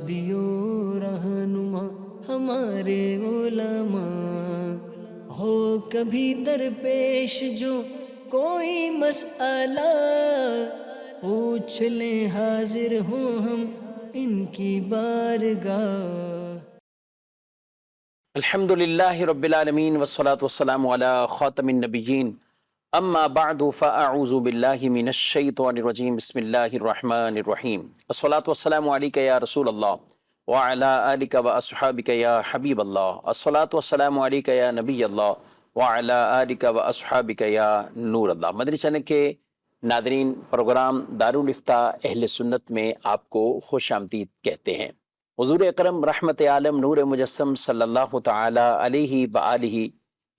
ہادی و رہنما ہمارے علماء، ہو کبھی درپیش جو کوئی مسئلہ، پوچھ لیں حاضر ہوں ہم ان کی بارگاہ۔ الحمد للہ رب العالمین والصلاة والسلام علی خاتم النبیین، اما بعد فاعوذ باللہ من الشیطان الرجیم، بسم اللہ الرحمن الرحیم، الصلاة والسلام علیکہ یا رسول اللہ وعلی آلک واصحابک یا حبیب اللہ، الصلاة والسلام علیکہ یا نبی اللہ وعلی آلک واصحابک یا نور اللہ۔ مدنی چینل کے ناظرین، پروگرام دارالافتاء اہل سنت میں آپ کو خوش آمدید کہتے ہیں۔ حضور اکرم رحمت عالم نور مجسم صلی اللہ تعالی علیہ وآلہ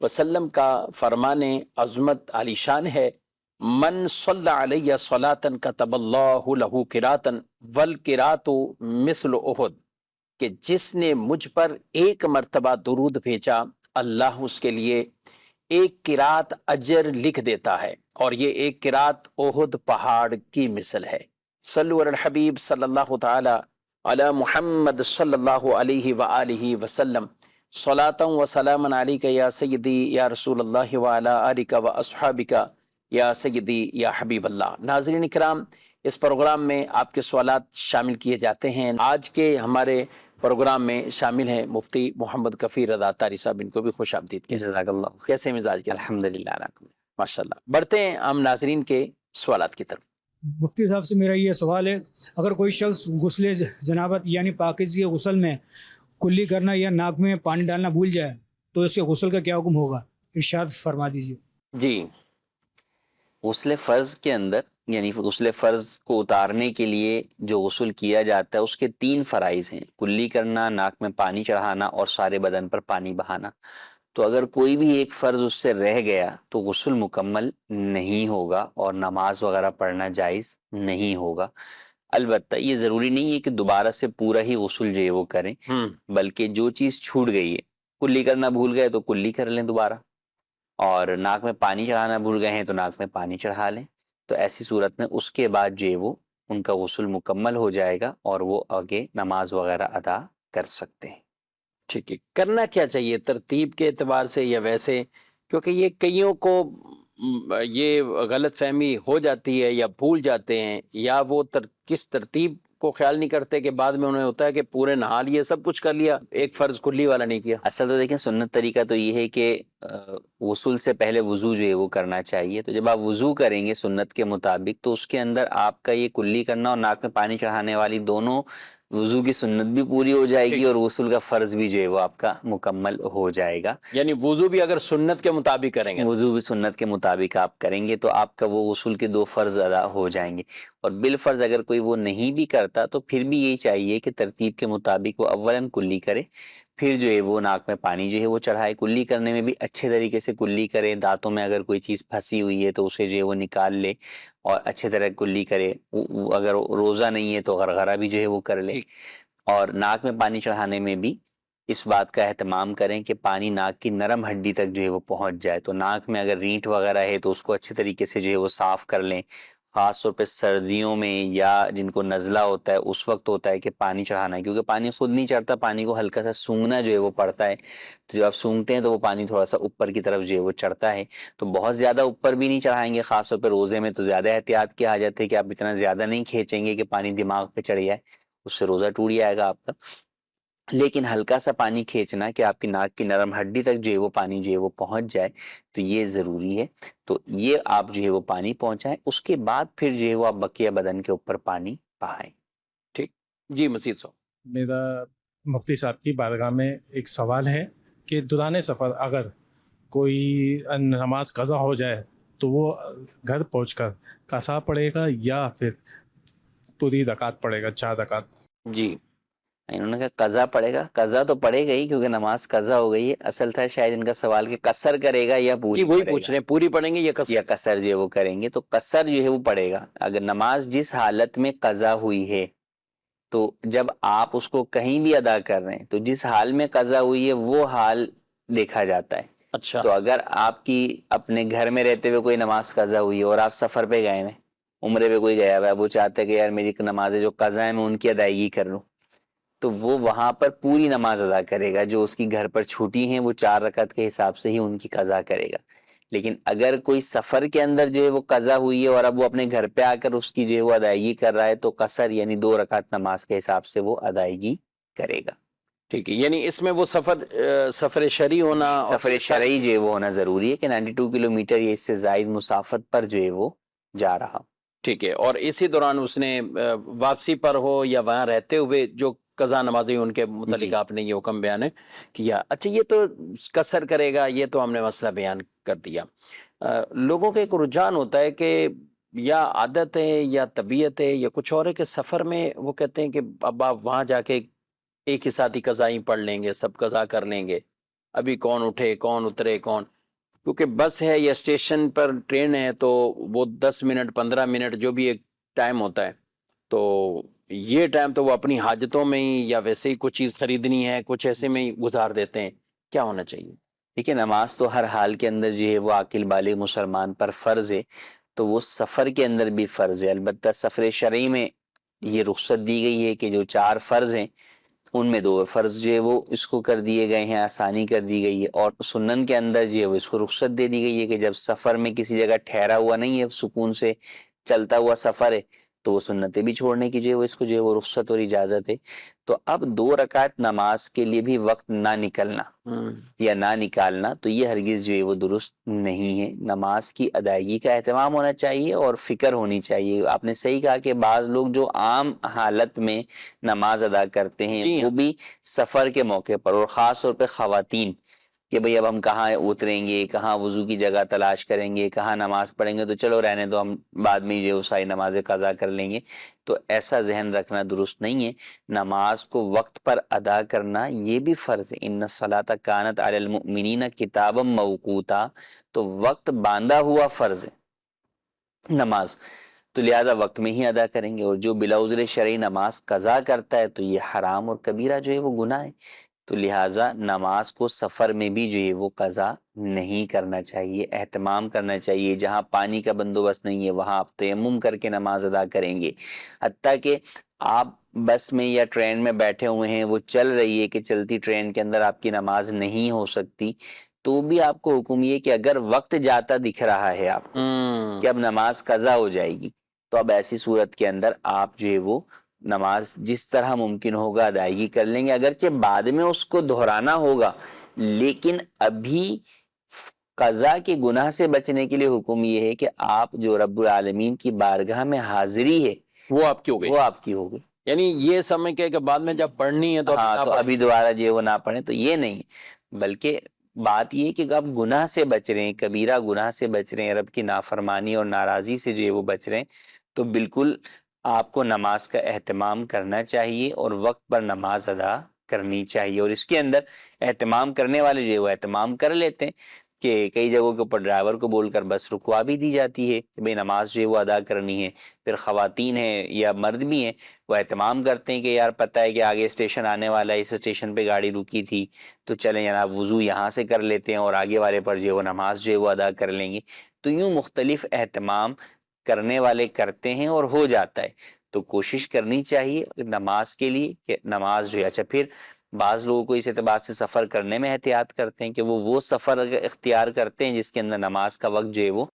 وسلم کا فرمان عظمت علی شان ہے، من صلی علیہ صلاۃ کتب اللہ لہ قراۃ والقراۃ مثل احد، کہ جس نے مجھ پر ایک مرتبہ درود بھیجا اللہ اس کے لیے ایک قرات اجر لکھ دیتا ہے، اور یہ ایک قرات احد پہاڑ کی مثل ہے۔ صلو علی الحبیب صلی اللہ تعالی علی محمد صلی اللہ علیہ وآلہ وسلم، صلاۃ و سلام علیک یا سیدی یا رسول اللہ وعلی آلک و اصحابک یا سیدی یا حبیب اللہ۔ ناظرین کرام، اس پروگرام میں آپ کے سوالات شامل کیے جاتے ہیں۔ آج کے ہمارے پروگرام میں شامل ہیں مفتی محمد کفیل رضا تاری صاحب، ان کو بھی خوش آمدید کہتے ہیں۔ جزاک اللہ۔ کیسے مزاج کے؟ الحمدللہ۔ ماشاء اللہ۔ بڑھتے ہیں ہم ناظرین کے سوالات کی طرف۔ مفتی صاحب سے میرا یہ سوال ہے، اگر کوئی شخص غسل جنابت یعنی پاکیزگی غسل میں کلی کرنا یا ناک میں پانی ڈالنا بھول جائے تو اس کے غسل کا کیا حکم ہوگا؟ ارشاد فرما دیجیے۔ جی، غسل فرض کے اندر، یعنی غسل فرض کو اتارنے کے لیے جو غسل کیا جاتا ہے اس کے 3 فرائض ہیں: کلی کرنا، ناک میں پانی چڑھانا اور سارے بدن پر پانی بہانا۔ تو اگر کوئی بھی ایک فرض اس سے رہ گیا تو غسل مکمل نہیں ہوگا اور نماز وغیرہ پڑھنا جائز نہیں ہوگا۔ البتہ یہ ضروری نہیں ہے کہ دوبارہ سے پورا ہی غسل جو ہے وہ کریں، بلکہ جو چیز چھوٹ گئی ہے، کلی کرنا بھول گئے تو کلی کر لیں دوبارہ، اور ناک میں پانی چڑھانا بھول گئے ہیں تو ناک میں پانی چڑھا لیں۔ تو ایسی صورت میں اس کے بعد جو ہے وہ ان کا غسل مکمل ہو جائے گا اور وہ آگے نماز وغیرہ ادا کر سکتے ہیں۔ ٹھیک ہے۔ کرنا کیا چاہیے ترتیب کے اعتبار سے یا ویسے؟ کیونکہ یہ کئیوں کو یہ غلط فہمی ہو جاتی ہے یا بھول جاتے ہیں، یا وہ کس ترتیب کو خیال نہیں کرتے کہ بعد میں انہیں ہوتا ہے کہ پورے نہا لیے، سب کچھ کر لیا، ایک فرض کلی والا نہیں کیا۔ اصل تو دیکھیں، سنت طریقہ تو یہ ہے کہ غسل سے پہلے وضو جو ہے وہ کرنا چاہیے۔ تو جب آپ وضو کریں گے سنت کے مطابق تو اس کے اندر آپ کا یہ کلی کرنا اور ناک میں پانی چڑھانے والی دونوں وضو کی سنت بھی پوری ہو جائے گی اور غسل کا فرض بھی جو ہے وہ آپ کا مکمل ہو جائے گا۔ یعنی وضو بھی اگر سنت کے مطابق کریں گے، وضو بھی سنت کے مطابق آپ کریں گے تو آپ کا وہ غسل کے 2 فرض ادا ہو جائیں گے۔ اور بالفرض اگر کوئی وہ نہیں بھی کرتا تو پھر بھی یہی چاہیے کہ ترتیب کے مطابق وہ اولاً کلی کرے، پھر جو ہے وہ ناک میں پانی جو ہے وہ چڑھائے۔ کلی کرنے میں بھی اچھے طریقے سے کلی کرے، دانتوں میں اگر کوئی چیز پھنسی ہوئی ہے تو اسے جو ہے وہ نکال لے اور اچھے طرح کلی کرے۔ اگر روزہ نہیں ہے تو غرغرہ بھی جو ہے وہ کر لے۔ اور ناک میں پانی چڑھانے میں بھی اس بات کا اہتمام کریں کہ پانی ناک کی نرم ہڈی تک جو ہے وہ پہنچ جائے۔ تو ناک میں اگر رینٹ وغیرہ ہے تو اس کو اچھے طریقے سے جو ہے وہ صاف کر لیں۔ خاص طور پہ سردیوں میں یا جن کو نزلہ ہوتا ہے اس وقت ہوتا ہے کہ پانی چڑھانا ہے، کیونکہ پانی خود نہیں چڑھتا، پانی کو ہلکا سا سونگھنا جو ہے وہ پڑتا ہے۔ تو جب آپ سونگھتے ہیں تو وہ پانی تھوڑا سا اوپر کی طرف جو ہے وہ چڑھتا ہے۔ تو بہت زیادہ اوپر بھی نہیں چڑھائیں گے، خاص طور پہ روزے میں تو زیادہ احتیاط کی حاجت ہے کہ آپ اتنا زیادہ نہیں کھینچیں گے کہ پانی دماغ پہ چڑھ جائے، اس سے روزہ ٹوٹ جائے گا آپ کا۔ لیکن ہلکا سا پانی کھینچنا کہ آپ کی ناک کی نرم ہڈی تک جو ہے وہ پانی جو ہے وہ پہنچ جائے، تو یہ ضروری ہے۔ تو یہ آپ جو ہے وہ پانی پہنچائیں، اس کے بعد پھر جو ہے وہ آپ بقیہ بدن کے اوپر پانی بہائیں۔ ٹھیک جی، مزید سو میرا مفتی صاحب کی بارگاہ میں ایک سوال ہے کہ دوران سفر اگر کوئی نماز قضا ہو جائے تو وہ گھر پہنچ کر قضا پڑے گا یا پھر پوری رکعت پڑے گا، 4 رکعت؟ جی، انہوں نے کہا قضا پڑے گا، قضا تو پڑے گا ہی کیونکہ نماز قضا ہو گئی ہے۔ اصل تھا شاید ان کا سوال کہ قصر کرے گا یا پوری وہی کرے پوچھ گا، رہے ہیں، پوری پڑھیں گے یا قصر جو ہے وہ کریں گے۔ تو قصر جو ہے وہ پڑے گا۔ اگر نماز جس حالت میں قضا ہوئی ہے تو جب آپ اس کو کہیں بھی ادا کر رہے ہیں تو جس حال میں قضا ہوئی ہے وہ حال دیکھا جاتا ہے۔ اچھا، تو اگر آپ کی اپنے گھر میں رہتے ہوئے کوئی نماز قضا ہوئی ہے اور آپ سفر پہ گئے ہیں، عمرے پہ کوئی گیا ہوا ہے، وہ چاہتا ہے کہ یار میری نمازیں جو قضا ہے میں ان کی ادائیگی کر لوں، تو وہ وہاں پر پوری نماز ادا کرے گا. جو اس کی گھر پر چھوٹی ہیں وہ 4 رکعت کے حساب سے ہی ان کی قضا کرے گا. لیکن اگر کوئی سفر کے اندر جو ہے وہ قضا ہوئی ہے اور اب وہ اپنے گھر پہ آ کر اس کی جو ہے وہ ادائیگی کر رہا ہے تو قصر یعنی 2 رکعت نماز کے حساب سے وہ ادائیگی کرے گا. ٹھیک ہے، یعنی اس میں وہ سفر شرعی ہونا، سفر شرعی جو ہے وہ ہونا ضروری ہے کہ 92 کلومیٹر یا اس سے زائد مسافت پر جو ہے وہ جا رہا. ٹھیک ہے، اور اسی دوران اس نے واپسی پر ہو یا وہاں رہتے ہوئے جو قضا نمازی ان کے متعلق آپ نے یہ حکم بیان کیا. اچھا، یہ تو قصر کرے گا، یہ تو ہم نے مسئلہ بیان کر دیا. لوگوں کا ایک رجحان ہوتا ہے کہ یا عادت ہے یا طبیعت ہے یا کچھ اور ہے کہ سفر میں وہ کہتے ہیں کہ اب آپ وہاں جا کے ایک ہی ساتھ ہی قضائیں پڑھ لیں گے، سب قضا کر لیں گے، ابھی کون اٹھے کون اترے کون، کیونکہ بس ہے یا اسٹیشن پر ٹرین ہے تو وہ 10 منٹ 15 منٹ جو بھی ایک ٹائم ہوتا ہے، تو یہ ٹائم تو وہ اپنی حاجتوں میں ہی یا ویسے ہی کچھ چیز خریدنی ہے کچھ ایسے میں ہی گزار دیتے ہیں. کیا ہونا چاہیے؟ دیکھیے، نماز تو ہر حال کے اندر جو ہے وہ عاقل بالغ مسلمان پر فرض ہے، تو وہ سفر کے اندر بھی فرض ہے. البتہ سفر شرعی میں یہ رخصت دی گئی ہے کہ جو 4 فرض ہیں ان میں 2 فرض جو ہے وہ اس کو کر دیے گئے ہیں، آسانی کر دی گئی ہے. اور سنن کے اندر جو ہے وہ اس کو رخصت دے دی گئی ہے کہ جب سفر میں کسی جگہ ٹھہرا ہوا نہیں ہے، سکون سے چلتا ہوا سفر ہے، تو وہ سنتیں بھی چھوڑنے کی جو ہے وہ اس کو جو ہے وہ رخصت اور اجازت ہے. تو اب 2 رکعت نماز کے لیے بھی وقت نہ نکلنا یا نہ نکالنا تو یہ ہرگز جو ہے وہ درست نہیں ہے. نماز کی ادائیگی کا اہتمام ہونا چاہیے اور فکر ہونی چاہیے. آپ نے صحیح کہا کہ بعض لوگ جو عام حالت میں نماز ادا کرتے ہیں وہ بھی سفر کے موقع پر، اور خاص طور پہ خواتین، کہ بھئی اب ہم کہاں اتریں گے، کہاں وضو کی جگہ تلاش کریں گے، کہاں نماز پڑھیں گے، تو چلو رہنے دو، ہم بعد میں جو ساری نمازیں قضا کر لیں گے. تو ایسا ذہن رکھنا درست نہیں ہے. نماز کو وقت پر ادا کرنا یہ بھی فرض ہے. ان الصلاۃ کانت علی المؤمنین کتابا موقوتا، تو وقت باندھا ہوا فرض ہے نماز، تو لہٰذا وقت میں ہی ادا کریں گے. اور جو بلا عذر شرعی نماز قضا کرتا ہے تو یہ حرام اور کبیرہ جو ہے وہ گناہ ہے. تو لہٰذا نماز کو سفر میں بھی جو ہے وہ قضا نہیں کرنا چاہیے، اہتمام کرنا چاہیے. جہاں پانی کا بندوبست نہیں ہے وہاں آپ تیمم کر کے نماز ادا کریں گے. حتیٰ کہ آپ بس میں یا ٹرین میں بیٹھے ہوئے ہیں، وہ چل رہی ہے کہ چلتی ٹرین کے اندر آپ کی نماز نہیں ہو سکتی، تو بھی آپ کو حکم یہ کہ اگر وقت جاتا دکھ رہا ہے آپ کو کہ اب نماز قضا ہو جائے گی، تو اب ایسی صورت کے اندر آپ جو ہے وہ نماز جس طرح ممکن ہوگا ادائیگی کر لیں گے. اگرچہ بعد میں اس کو دہرانا ہوگا، لیکن ابھی قضا کے گناہ سے بچنے کے لیے حکم یہ ہے کہ آپ جو رب العالمین کی بارگاہ میں حاضری ہے وہ آپ کی ہو گئی، وہ آپ کی ہو گئی. یعنی یہ سمجھ کے کہ بعد میں جب پڑھنی ہے تو تو ابھی دوبارہ جو ہے وہ نہ پڑھیں، تو یہ نہیں. بلکہ بات یہ کہ آپ گناہ سے بچ رہے ہیں، کبیرہ گناہ سے بچ رہے ہیں، رب کی نافرمانی اور ناراضی سے جو ہے وہ بچ رہے ہیں، تو بالکل آپ کو نماز کا اہتمام کرنا چاہیے اور وقت پر نماز ادا کرنی چاہیے. اور اس کے اندر اہتمام کرنے والے جو ہے وہ اہتمام کر لیتے ہیں کہ کئی جگہوں کے اوپر ڈرائیور کو بول کر بس رکوا بھی دی جاتی ہے کہ بھئی نماز جو ہے وہ ادا کرنی ہے. پھر خواتین ہیں یا مرد بھی ہیں وہ اہتمام کرتے ہیں کہ یار پتہ ہے کہ آگے اسٹیشن آنے والا ہے، اس اسٹیشن پہ گاڑی رکی تھی تو چلیں جناب وضو یہاں سے کر لیتے ہیں اور آگے والے پر جو ہے وہ نماز جو ہے وہ ادا کر لیں گے. تو یوں مختلف اہتمام کرنے والے کرتے ہیں اور ہو جاتا ہے. تو کوشش کرنی چاہیے نماز کے لیے کہ نماز جو ہے. اچھا، پھر بعض لوگوں کو اس اعتبار سے سفر کرنے میں احتیاط کرتے ہیں کہ وہ سفر اختیار کرتے ہیں جس کے اندر نماز کا وقت جو ہے وہ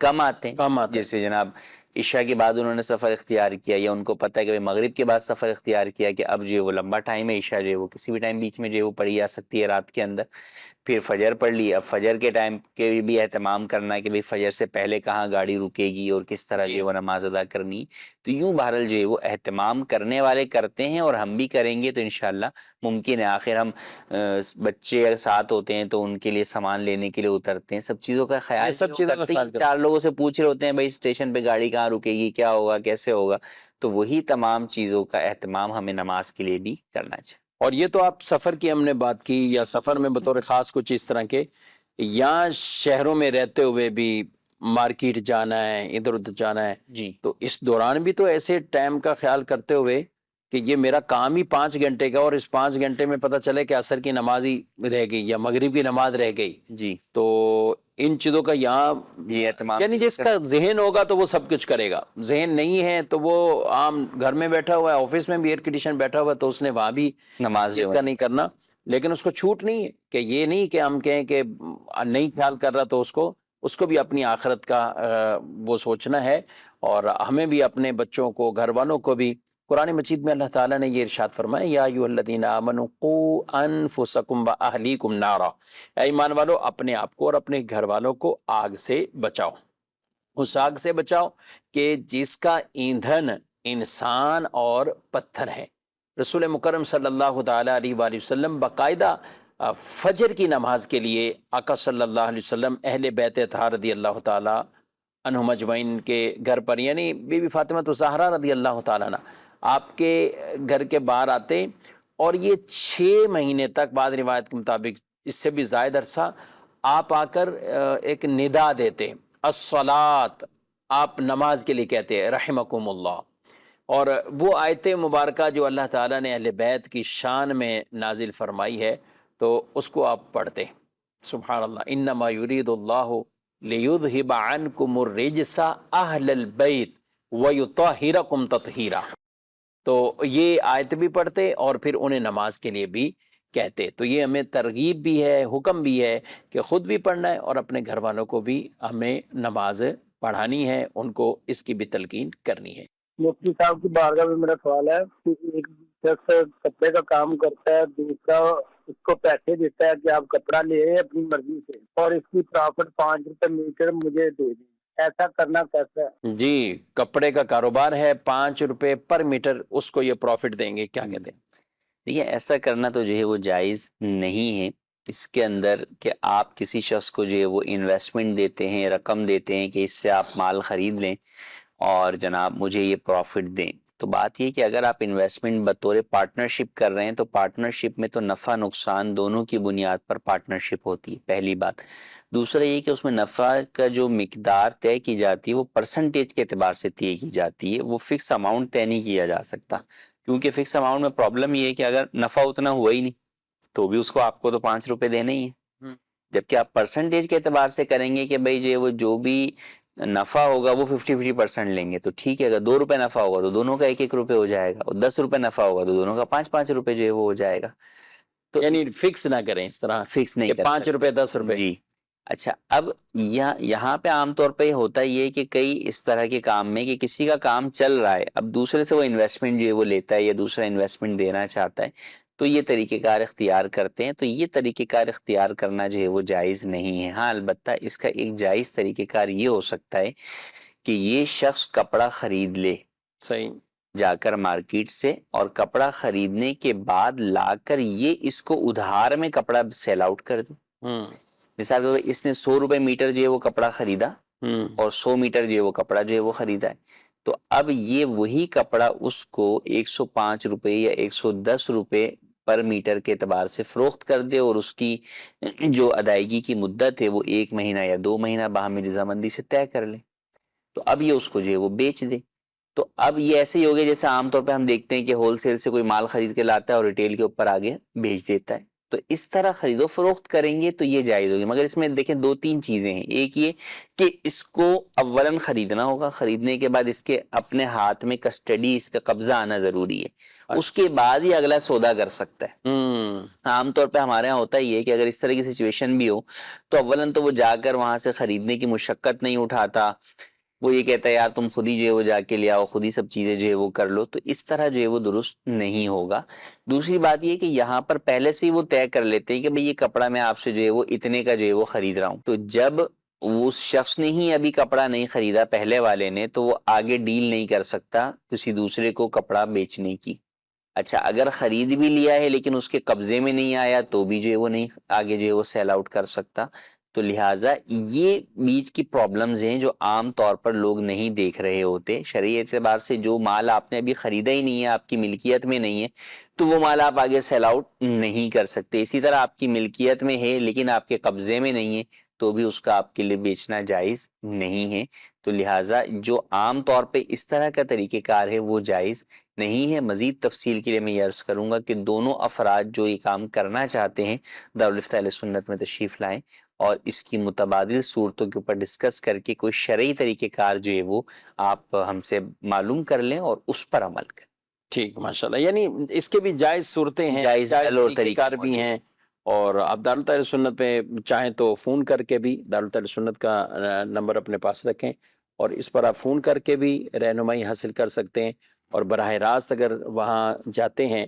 کم آتے ہیں. جیسے جناب عشاء کے بعد انہوں نے سفر اختیار کیا، یا ان کو پتہ ہے کہ مغرب کے بعد سفر اختیار کیا کہ اب جو ہے وہ لمبا ٹائم ہے، عشاء جو ہے وہ کسی بھی ٹائم بیچ میں جو ہے وہ پڑھی جا سکتی ہے رات کے اندر. پھر فجر پڑھ لی، اب فجر کے ٹائم کے بھی اہتمام کرنا ہے کہ بھئی فجر سے پہلے کہاں گاڑی رکے گی اور کس طرح جو ہے وہ نماز ادا کرنی. تو یوں بہرحال جو ہے وہ اہتمام کرنے والے کرتے ہیں اور ہم بھی کریں گے تو انشاءاللہ ممکن ہے. آخر ہم بچے ساتھ ہوتے ہیں تو ان کے لیے سامان لینے کے لیے اترتے ہیں، سب چیزوں کا خیال کرتے ہیں. 4 لوگوں سے پوچھ رہے ہوتے ہیں بھئی اسٹیشن پہ گاڑی کہاں رکے گی، کیا ہوگا، کیسے ہوگا. تو وہی تمام چیزوں کا اہتمام ہمیں نماز کے لیے بھی کرنا چاہیے. اور یہ تو آپ سفر کی ہم نے بات کی، یا سفر میں بطور خاص کچھ اس طرح کے، یا شہروں میں رہتے ہوئے بھی مارکیٹ جانا ہے، ادھر ادھر جانا ہے، جی تو اس دوران بھی تو ایسے ٹائم کا خیال کرتے ہوئے کہ یہ میرا کام ہی 5 گھنٹے کا اور اس 5 گھنٹے میں پتہ چلے کہ عصر کی نماز ہی رہ گئی یا مغرب کی نماز رہ گئی، جی تو ان چیزوں کا یہاں یہ اہتمام یعنی جس کا ذہن ہوگا تو وہ سب کچھ کرے گا، ذہن نہیں ہے تو وہ عام گھر میں بیٹھا ہوا ہے، آفس میں بھی ایئر کنڈیشن بیٹھا ہوا ہے تو اس نے وہاں بھی نماز جو کا نہیں کرنا، لیکن اس کو چھوٹ نہیں ہے کہ یہ نہیں کہ ہم کہیں کہ نہیں خیال کر رہا تو اس کو بھی اپنی آخرت کا وہ سوچنا ہے، اور ہمیں بھی اپنے بچوں کو، گھر والوں کو بھی۔ قرآن مجید میں اللہ تعالیٰ نے یہ ارشاد فرمایا یا ایھا الذین آمنوا قوا انفسکم واہلیکم نارا، اے ایمان والو اپنے آپ کو اور اپنے گھر والوں کو آگ سے بچاؤ، اس آگ سے بچاؤ کہ جس کا ایندھن انسان اور پتھر ہے۔ رسول مکرم صلی اللہ تعالیٰ علیہ وآلہ وسلم باقاعدہ فجر کی نماز کے لیے آقا صلی اللہ علیہ وسلم اہل بیت اطہار رضی اللہ تعالیٰ عنہم اجمعین کے گھر پر، یعنی بی بی فاطمہ زہرا رضی اللہ تعالیٰ عنہ آپ کے گھر کے باہر آتے، اور یہ 6 مہینے تک بعض روایت کے مطابق اس سے بھی زائد عرصہ آپ آ کر ایک ندا دیتے، الصلاۃ، آپ نماز کے لیے کہتے رحمکم اللہ، اور وہ آیت مبارکہ جو اللہ تعالیٰ نے اہل بیت کی شان میں نازل فرمائی ہے تو اس کو آپ پڑھتے۔ سبحان اللہ، انما یرید اللہ لیذہب عنکم الرجس اہل البیت ویطہرکم تطہیرا، تو یہ آیت بھی پڑھتے اور پھر انہیں نماز کے لیے بھی کہتے۔ تو یہ ہمیں ترغیب بھی ہے، حکم بھی ہے کہ خود بھی پڑھنا ہے اور اپنے گھر والوں کو بھی ہمیں نماز پڑھانی ہے، ان کو اس کی بھی تلقین کرنی ہے۔ مفتی صاحب کی بارگاہ میں میرا سوال ہے کہ ایک شخص کپڑے کا کام کرتا ہے، دوسرا اس کو پیسے دیتا ہے کہ آپ کپڑا لے آئے اپنی مرضی سے، اور اس کی پرافٹ 5 روپے میٹر مجھے دے دیں، ایسا کرنا کیسا ہے؟ جی، کپڑے کا کاروبار ہے، 5 روپے پر میٹر اس کو یہ پروفٹ دیں گے، کیا کہتے ہیں؟ دیکھیے ایسا کرنا تو جو ہے وہ جائز نہیں ہے۔ اس کے اندر کہ آپ کسی شخص کو جو ہے وہ انویسٹمنٹ دیتے ہیں، رقم دیتے ہیں کہ اس سے آپ مال خرید لیں اور جناب مجھے یہ پروفٹ دیں، تو بات یہ کہ اگر آپ انویسٹمنٹ بطور پارٹنرشپ کر رہے ہیں تو پارٹنرشپ میں تو نفع نقصان دونوں کی بنیاد پر پارٹنرشپ ہوتی ہے، پہلی بات۔ دوسرا یہ کہ اس میں نفع کا جو مقدار طے کی جاتی ہے وہ پرسنٹیج کے اعتبار سے طے کی جاتی ہے، وہ فکس اماؤنٹ طے نہیں کیا جا سکتا، کیونکہ فکس اماؤنٹ میں پرابلم یہ ہے کہ اگر نفع اتنا ہوا ہی نہیں تو بھی اس کو آپ کو تو 5 روپے دینے ہی ہیں، جبکہ آپ پرسنٹیج کے اعتبار سے کریں گے کہ بھائی جو بھی نفع ہوگا وہ 50% لیں گے، تو ٹھیک ہے، اگر 2 روپے نفع ہوگا تو دونوں کا 1 روپے ہو جائے گا، اور 10 روپے نفع ہوگا تو دونوں کا 5 روپے جو ہے وہ ہو جائے گا۔ تو یعنی فکس نہ کریں اس طرح فکس نہیں کہ 5 روپے 10 روپے۔ جی اچھا، اب یہاں پہ عام طور پہ ہوتا یہ کہ کئی اس طرح کے کام میں کہ کسی کا کام چل رہا ہے، اب دوسرے سے وہ انویسٹمنٹ جو ہے وہ لیتا ہے یا دوسرا انویسٹمنٹ دینا چاہتا ہے، تو یہ طریقہ کار اختیار کرتے ہیں، تو یہ طریقہ کار اختیار کرنا جو ہے وہ جائز نہیں ہے۔ ہاں البتہ اس کا ایک جائز طریقہ کار یہ ہو سکتا ہے کہ یہ شخص کپڑا خرید لے صحیح، جا کر مارکیٹ سے، اور کپڑا خریدنے کے بعد لا کر یہ اس کو ادھار میں کپڑا سیل آؤٹ کر دے۔ مثال کے طور پر اس نے 100 روپے میٹر جو ہے وہ کپڑا خریدا اور 100 میٹر جو ہے وہ کپڑا جو ہے وہ خریدا ہے، تو اب یہ وہی کپڑا اس کو 105 روپے یا 110 روپے پر میٹر کے اعتبار سے فروخت کر دے، اور اس کی جو ادائیگی کی مدت ہے وہ 1 مہینہ یا 2 مہینہ باہمی رضامندی سے طے کر لے، تو اب یہ اس کو جو ہے وہ بیچ دے۔ تو اب یہ ایسے ہی ہو گیا جیسے عام طور پہ ہم دیکھتے ہیں کہ ہول سیل سے کوئی مال خرید کے لاتا ہے اور ریٹیل کے اوپر آگے بیچ دیتا ہے، تو اس طرح خرید و فروخت کریں گے تو یہ جائز ہوگی، مگر اس میں دیکھیں 2-3 چیزیں ہیں۔ ایک یہ کہ اس کو اولاً خریدنا ہوگا، خریدنے کے بعد اس کے اپنے ہاتھ میں کسٹڈی، اس کا قبضہ آنا ضروری ہے، اس کے بعد ہی اگلا سودا کر سکتا ہے۔ عام طور پہ ہمارے ہاں ہوتا ہی ہے کہ اگر اس طرح کی سچویشن بھی ہو تو اولاً تو وہ جا کر وہاں سے خریدنے کی مشقت نہیں اٹھاتا، وہ یہ کہتا ہے یار تم خود ہی جو ہے وہ جا کے لے آؤ، خود ہی سب چیزیں جو ہے وہ کر لو، تو اس طرح جو ہے وہ درست نہیں ہوگا۔ دوسری بات یہ کہ یہاں پر پہلے سے ہی وہ طے کر لیتے ہیں کہ بھئی یہ کپڑا میں آپ سے جو ہے وہ اتنے کا جو ہے وہ خرید رہا ہوں، تو جب اس شخص نے ہی ابھی کپڑا نہیں خریدا پہلے والے نے، تو وہ آگے ڈیل نہیں کر سکتا کسی دوسرے کو کپڑا بیچنے کی۔ اچھا اگر خرید بھی لیا ہے لیکن اس کے قبضے میں نہیں آیا تو بھی جو ہے وہ نہیں آگے جو ہے وہ سیل آؤٹ کر سکتا، تو لہٰذا یہ بیچ کی پرابلمز ہیں جو عام طور پر لوگ نہیں دیکھ رہے ہوتے۔ شرعی اعتبار سے جو مال آپ نے ابھی خریدا ہی نہیں ہے، آپ کی ملکیت میں نہیں ہے، تو وہ مال آپ آگے سیل آؤٹ نہیں کر سکتے۔ اسی طرح آپ کی ملکیت میں ہے لیکن آپ کے قبضے میں نہیں ہے تو بھی اس کا آپ کے لیے بیچنا جائز نہیں ہے، تو لہٰذا جو عام طور پہ اس طرح کا طریقہ کار ہے وہ جائز نہیں ہے۔ مزید تفصیل کے لیے میں یہ عرض کروں گا کہ دونوں افراد جو یہ کام کرنا چاہتے ہیں دارالفتہ اہل سنت میں تشریف لائیں اور اس کی متبادل صورتوں کے اوپر ڈسکس کر کے کوئی شرعی طریقہ کار جو ہے وہ آپ ہم سے معلوم کر لیں اور اس پر عمل کریں۔ ٹھیک، ماشاءاللہ، یعنی اس کے بھی جائز صورتیں ہیں، جائز حل اور طریقہ کار بھی ہیں، اور آپ دارالتحریر سنت پہ چاہیں تو فون کر کے بھی دارالتحریر سنت کا نمبر اپنے پاس رکھیں، اور اس پر آپ فون کر کے بھی رہنمائی حاصل کر سکتے ہیں، اور براہ راست اگر وہاں جاتے ہیں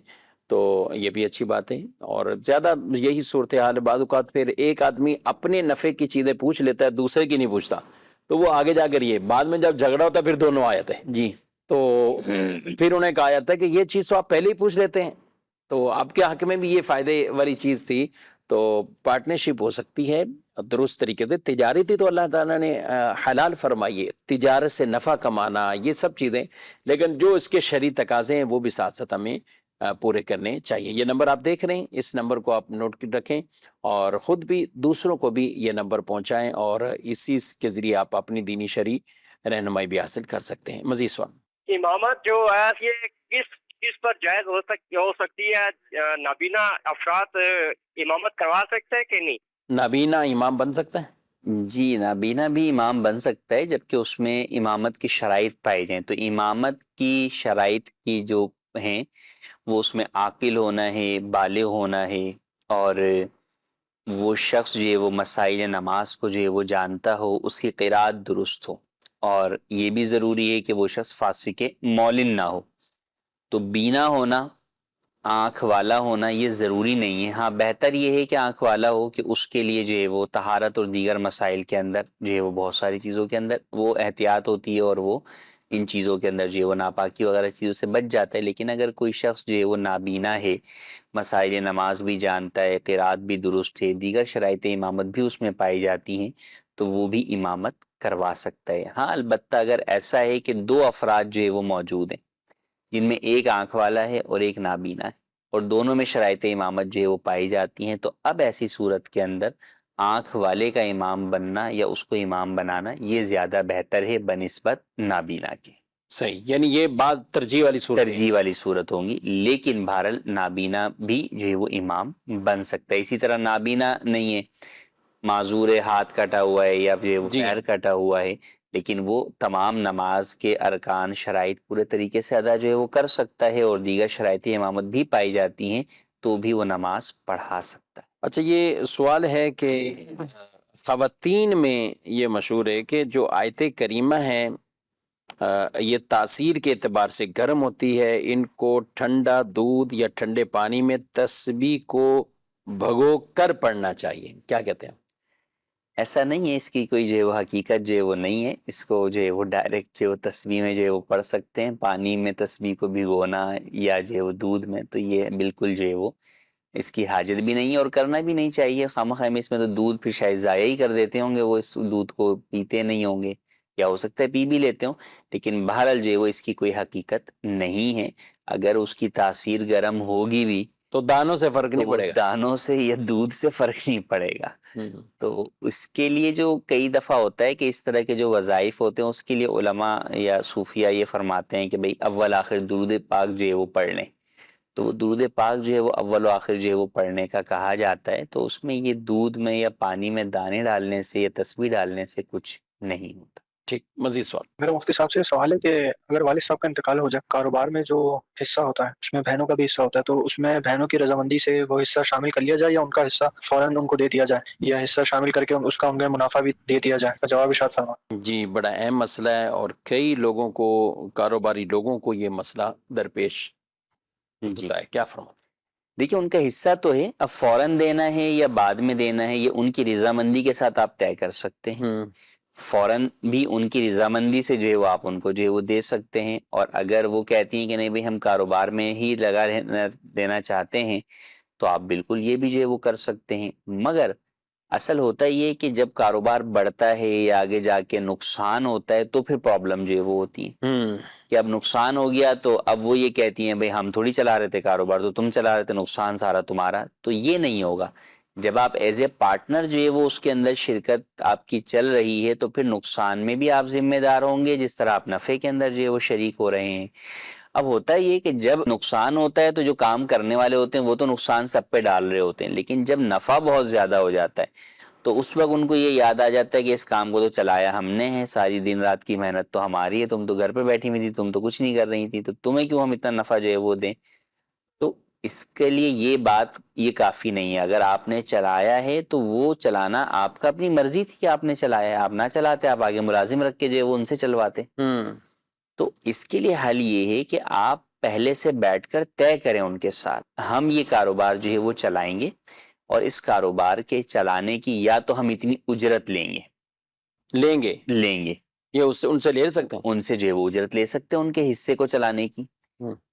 تو یہ بھی اچھی بات ہے۔ اور زیادہ یہی صورتحال ہے، بعض اوقات پھر ایک آدمی اپنے نفع کی چیزیں پوچھ لیتا ہے، دوسرے کی نہیں پوچھتا، تو وہ آگے جا کر یہ بعد میں جب جھگڑا ہوتا ہے پھر دونوں آ جاتے ہیں، جی تو پھر انہیں کہا جاتا ہے کہ یہ چیز تو آپ پہلے ہی پوچھ لیتے ہیں، تو آپ کے حق میں بھی یہ فائدے والی چیز تھی، تو پارٹنرشپ ہو سکتی ہے درست طریقے سے۔ تجارتی تو اللہ تعالیٰ نے حلال فرمائی ہے، تجارت سے نفع کمانا، یہ سب چیزیں، لیکن جو اس کے شرعی تقاضے ہیں وہ بھی ساتھ ساتھ ہمیں پورے کرنے چاہیے۔ یہ نمبر آپ دیکھ رہے ہیں، اس نمبر کو آپ نوٹ رکھیں، اور خود بھی دوسروں کو بھی یہ نمبر پہنچائیں، اور اسی کے ذریعے آپ اپنی دینی شرعی رہنمائی بھی حاصل کر سکتے ہیں۔ مزید سوال؟ امامت جو ہے یہ کس پر جائز ہو سکتی ہے؟ نابینا افراد امامت کروا سکتے ہیں کہ نہیں؟ نابینا امام بن سکتا ہے؟ جی، نابینا بھی امام بن سکتا ہے، جبکہ اس میں امامت کی شرائط پائی جائیں۔ تو امامت کی شرائط کی جو ہیں وہ اس میں عاقل ہونا ہے، بالغ ہونا ہے، اور وہ شخص جو ہے وہ مسائل نماز کو جو ہے وہ جانتا ہو، اس کی قرات درست ہو، اور یہ بھی ضروری ہے کہ وہ شخص فاسق مولن نہ ہو۔ تو بینا ہونا، آنکھ والا ہونا یہ ضروری نہیں ہے۔ ہاں بہتر یہ ہے کہ آنکھ والا ہو، کہ اس کے لیے جو ہے وہ طہارت اور دیگر مسائل کے اندر جو ہے وہ بہت ساری چیزوں کے اندر وہ احتیاط ہوتی ہے، اور وہ ان چیزوں کے اندر جو ہے وہ ناپاکی وغیرہ چیزوں سے بچ جاتا ہے۔ لیکن اگر کوئی شخص جو ہے وہ نابینا ہے، مسائل نماز بھی جانتا ہے، قرات بھی درست ہے، دیگر شرائط امامت بھی اس میں پائی جاتی ہیں، تو وہ بھی امامت کروا سکتا ہے۔ ہاں البتہ اگر ایسا ہے کہ دو افراد جو ہے وہ موجود ہیں، جن میں ایک آنکھ والا ہے اور ایک نابینا ہے، اور دونوں میں شرائط امامت جو ہے وہ پائی جاتی ہیں، تو اب ایسی صورت کے اندر آنکھ والے کا امام بننا یا اس کو امام بنانا یہ زیادہ بہتر ہے بنسبت نابینا کے۔ صحیح، یعنی یہ بعض ترجیح والی صورت ترجیح والی صورت ہوں گی، لیکن بہرحال نابینا بھی جو ہے وہ امام بن سکتا ہے۔ اسی طرح نابینا نہیں ہے، معذور ہے، ہاتھ کٹا ہوا ہے یا جو ہے وہ پیر کٹا ہوا ہے، لیکن وہ تمام نماز کے ارکان شرائط پورے طریقے سے ادا جو ہے وہ کر سکتا ہے، اور دیگر شرائط امامت بھی پائی جاتی ہیں، تو بھی وہ نماز پڑھا سکتا ہے۔ اچھا، یہ سوال ہے کہ خواتین میں یہ مشہور ہے کہ جو آیت کریمہ ہیں یہ تاثیر کے اعتبار سے گرم ہوتی ہے، ان کو ٹھنڈا دودھ یا ٹھنڈے پانی میں تسبیح کو بھگو کر پڑھنا چاہیے، کیا کہتے ہیں؟ ایسا نہیں ہے، اس کی کوئی جو ہے وہ حقیقت جو ہے وہ نہیں ہے۔ اس کو جو ہے وہ ڈائریکٹ جو ہے وہ تسبیح میں جو ہے وہ پڑھ سکتے ہیں، پانی میں تسبیح کو بھگونا یا جو ہے وہ دودھ میں، تو یہ بالکل جو ہے وہ اس کی حاجت بھی نہیں ہے، اور کرنا بھی نہیں چاہیے۔ خواہ میں اس میں تو دودھ پھر شاید ضائع ہی کر دیتے ہوں گے، وہ اس دودھ کو پیتے نہیں ہوں گے، یا ہو سکتا ہے پی بھی لیتے ہوں، لیکن بہرحال جو ہے وہ اس کی کوئی حقیقت نہیں ہے۔ اگر اس کی تاثیر گرم ہوگی بھی تو دانوں سے فرق نہیں پڑے گا، دانوں سے یا دودھ سے فرق نہیں پڑے گا۔ تو اس کے لیے جو کئی دفعہ ہوتا ہے کہ اس طرح کے جو وظائف ہوتے ہیں، اس کے لیے علماء یا صوفیہ یہ فرماتے ہیں کہ بھئی اول آخر درود پاک جو ہے وہ پڑھ لیں، تو وہ درود پاک جو ہے وہ اول و آخر جو ہے وہ پڑھنے کا کہا جاتا ہے۔ تو اس میں یہ دودھ میں یا پانی میں دانے ڈالنے سے یا تسبیح ڈالنے سے کچھ نہیں ہوتا۔ ٹھیک، مزید سوال؟ میرا مفتی صاحب سے سوال ہے کہ اگر والد صاحب کا انتقال ہو جائے، کاروبار میں جو حصہ ہوتا ہے اس میں بہنوں کا بھی حصہ ہوتا ہے، تو اس میں بہنوں کی رضامندی سے وہ حصہ شامل کر لیا جائے، یا ان کا حصہ فوراً ان کو دے دیا جائے، یا حصہ شامل کر کے اس کا ان کا منافع بھی دے دیا جائے؟ کا جواب ارشاد فرما۔ جی، بڑا اہم مسئلہ ہے، اور کئی لوگوں کو، کاروباری لوگوں کو یہ مسئلہ درپیش ہوتا ہے، کیا فرماتے ہیں؟ دیکھیں ان کا حصہ تو ہے، اب فوراً دینا ہے یا بعد میں دینا ہے یہ ان کی رضامندی کے ساتھ آپ طے کر سکتے ہیں۔ فوراً بھی ان کی رضامندی سے جو ہے وہ آپ ان کو جو ہے وہ دے سکتے ہیں، اور اگر وہ کہتی ہیں کہ نہیں بھئی ہم کاروبار میں ہی لگا دینا چاہتے ہیں، تو آپ بالکل یہ بھی جو ہے وہ کر سکتے ہیں۔ مگر اصل ہوتا یہ کہ جب کاروبار بڑھتا ہے یا آگے جا کے نقصان ہوتا ہے، تو پھر پرابلم جو ہے وہ ہوتی ہے کہ اب نقصان ہو گیا، تو اب وہ یہ کہتی ہیں بھئی ہم تھوڑی چلا رہے تھے کاروبار، تو تم چلا رہے تھے، نقصان سارا تمہارا۔ تو یہ نہیں ہوگا۔ جب آپ ایز اے پارٹنر جو ہے وہ اس کے اندر شرکت آپ کی چل رہی ہے، تو پھر نقصان میں بھی آپ ذمہ دار ہوں گے، جس طرح آپ نفع کے اندر جو ہے وہ شریک ہو رہے ہیں۔ اب ہوتا یہ کہ جب نقصان ہوتا ہے تو جو کام کرنے والے ہوتے ہیں وہ تو نقصان سب پہ ڈال رہے ہوتے ہیں، لیکن جب نفع بہت زیادہ ہو جاتا ہے تو اس وقت ان کو یہ یاد آ جاتا ہے کہ اس کام کو تو چلایا ہم نے ہے، ساری دن رات کی محنت تو ہماری ہے، تم تو گھر پہ بیٹھی ہوئی تھی، تم تو کچھ نہیں کر رہی تھی، تو تمہیں کیوں ہم اتنا نفع جو ہے وہ دیں. تو اس کے لیے یہ بات یہ کافی نہیں ہے. اگر آپ نے چلایا ہے تو وہ چلانا آپ کا اپنی مرضی تھی کہ آپ نے چلایا ہے، آپ نہ چلاتے آپ آگے ملازم رکھ کے جو ہے وہ ان سے چلواتے. تو اس کے لیے حل یہ ہے کہ آپ پہلے سے بیٹھ کر طے کریں ان کے ساتھ، ہم یہ کاروبار جو ہے وہ چلائیں گے، اور اس کاروبار کے چلانے کی یا تو ہم اتنی اجرت لیں گے یہ اس سے ان سے لے سکتے ہیں، ان سے جو ہے وہ اجرت لے سکتے ہیں ان کے حصے کو چلانے کی.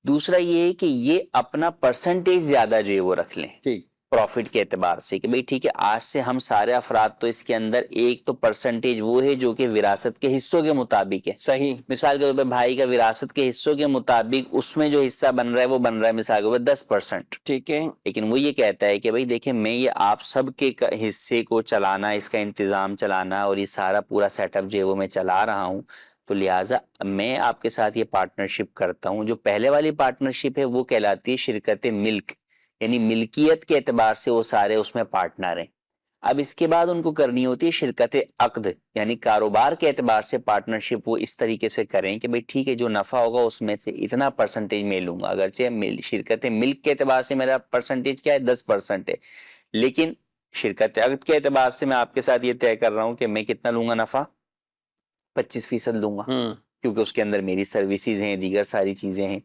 دوسرا یہ ہے کہ یہ اپنا پرسنٹیج زیادہ جو ہے وہ رکھ لیں ٹھیک پروفٹ کے اعتبار سے، کہ بھئی ٹھیک ہے آج سے ہم سارے افراد تو اس کے اندر ایک تو پرسنٹیج وہ ہے جو کہ وراثت کے حصوں کے مطابق ہے. صحیح. مثال کے طور پہ بھائی کا وراثت کے حصوں کے مطابق اس میں جو حصہ بن رہا ہے وہ بن رہا ہے مثال کے طور پہ 10%. ٹھیک ہے. لیکن وہ یہ کہتا ہے کہ بھئی دیکھیں میں یہ آپ سب کے حصے کو چلانا، اس کا انتظام چلانا اور یہ سارا پورا سیٹ اپ جو ہے وہ میں چلا رہا ہوں، تو لہٰذا میں آپ کے ساتھ یہ پارٹنرشپ کرتا ہوں. جو پہلے والی پارٹنرشپ ہے وہ کہلاتی ہے شرکت ملک، یعنی ملکیت کے اعتبار سے وہ سارے اس میں پارٹنر ہیں. اب اس کے بعد ان کو کرنی ہوتی ہے شرکت عقد، یعنی کاروبار کے اعتبار سے پارٹنرشپ وہ اس طریقے سے کریں کہ بھئی ٹھیک ہے جو نفع ہوگا اس میں سے اتنا پرسنٹیج میں لوں گا. اگرچہ شرکت ملک کے اعتبار سے میرا پرسنٹیج کیا ہے 10% ہے، لیکن شرکت عقد کے اعتبار سے میں آپ کے ساتھ یہ طے کر رہا ہوں کہ میں کتنا لوں گا نفع، 25% لوں گا، کیونکہ اس کے اندر میری سروسز ہیں، دیگر ساری چیزیں ہیں.